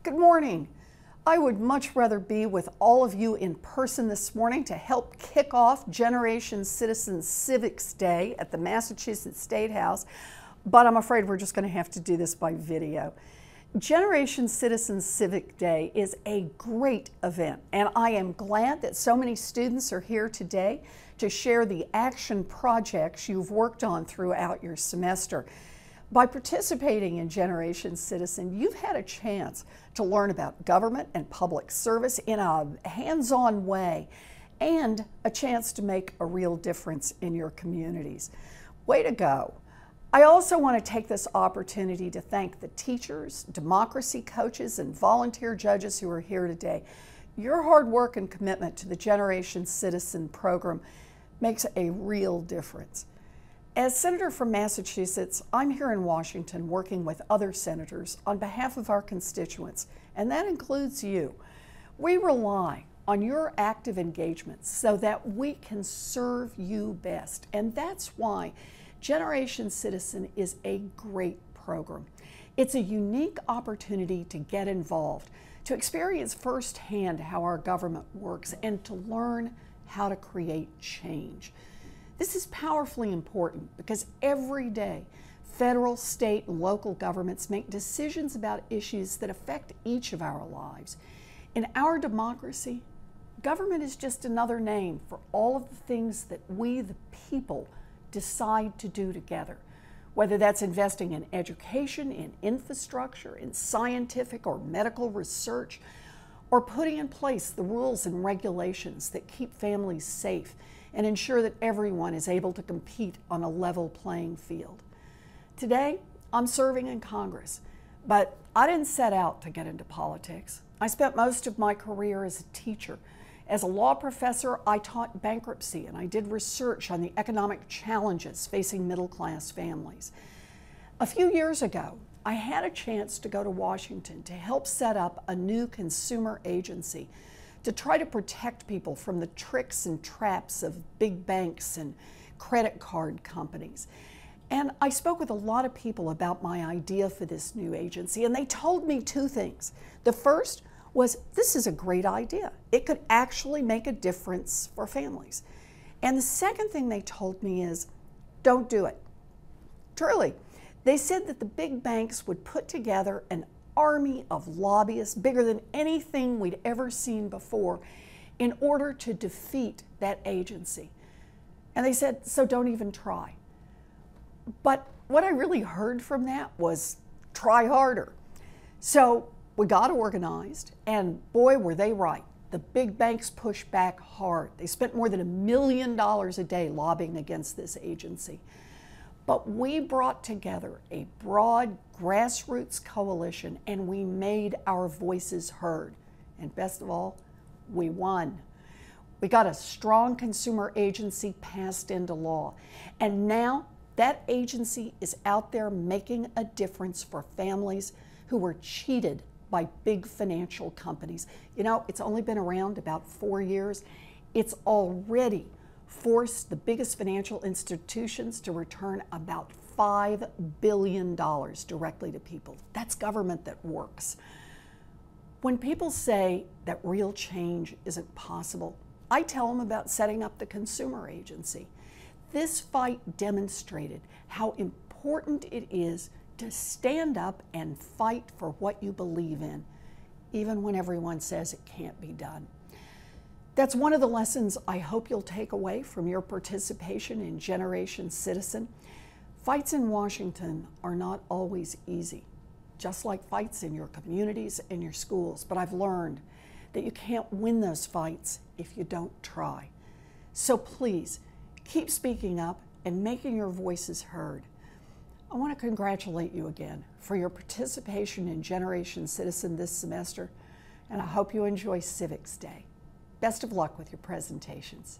Good morning. I would much rather be with all of you in person this morning to help kick off Generation Citizens Civics Day at the Massachusetts State House, but I'm afraid we're just going to have to do this by video. Generation Citizens Civic Day is a great event, and I am glad that so many students are here today to share the action projects you've worked on throughout your semester. By participating in Generation Citizen, you've had a chance to learn about government and public service in a hands-on way and a chance to make a real difference in your communities. Way to go. I also want to take this opportunity to thank the teachers, democracy coaches, and volunteer judges who are here today. Your hard work and commitment to the Generation Citizen program makes a real difference. As Senator from Massachusetts, I'm here in Washington working with other senators on behalf of our constituents, and that includes you. We rely on your active engagement so that we can serve you best, and that's why Generation Citizen is a great program. It's a unique opportunity to get involved, to experience firsthand how our government works, and to learn how to create change. This is powerfully important because every day, federal, state, and local governments make decisions about issues that affect each of our lives. In our democracy, government is just another name for all of the things that we, the people, decide to do together. Whether that's investing in education, in infrastructure, in scientific or medical research, or putting in place the rules and regulations that keep families safe and ensure that everyone is able to compete on a level playing field. Today, I'm serving in Congress, but I didn't set out to get into politics. I spent most of my career as a teacher. As a law professor, I taught bankruptcy and I did research on the economic challenges facing middle-class families. A few years ago, I had a chance to go to Washington to help set up a new consumer agency to try to protect people from the tricks and traps of big banks and credit card companies. And I spoke with a lot of people about my idea for this new agency, and they told me two things. The first was, this is a great idea. It could actually make a difference for families. And the second thing they told me is, don't do it. Truly, they said that the big banks would put together an army of lobbyists, bigger than anything we'd ever seen before, in order to defeat that agency. And they said, so don't even try. But what I really heard from that was, try harder. So we got organized, and boy, were they right. The big banks pushed back hard. They spent more than $1 million a day lobbying against this agency. But we brought together a broad grassroots coalition, and we made our voices heard. And best of all, we won. We got a strong consumer agency passed into law. And now that agency is out there making a difference for families who were cheated by big financial companies. You know, it's only been around about 4 years. It's already forced the biggest financial institutions to return about $5 billion directly to people. That's government that works. When people say that real change isn't possible, I tell them about setting up the consumer agency. This fight demonstrated how important it is to stand up and fight for what you believe in, even when everyone says it can't be done. That's one of the lessons I hope you'll take away from your participation in Generation Citizen. Fights in Washington are not always easy, just like fights in your communities and your schools. But I've learned that you can't win those fights if you don't try. So please, keep speaking up and making your voices heard. I want to congratulate you again for your participation in Generation Citizen this semester, and I hope you enjoy Civics Day. Best of luck with your presentations.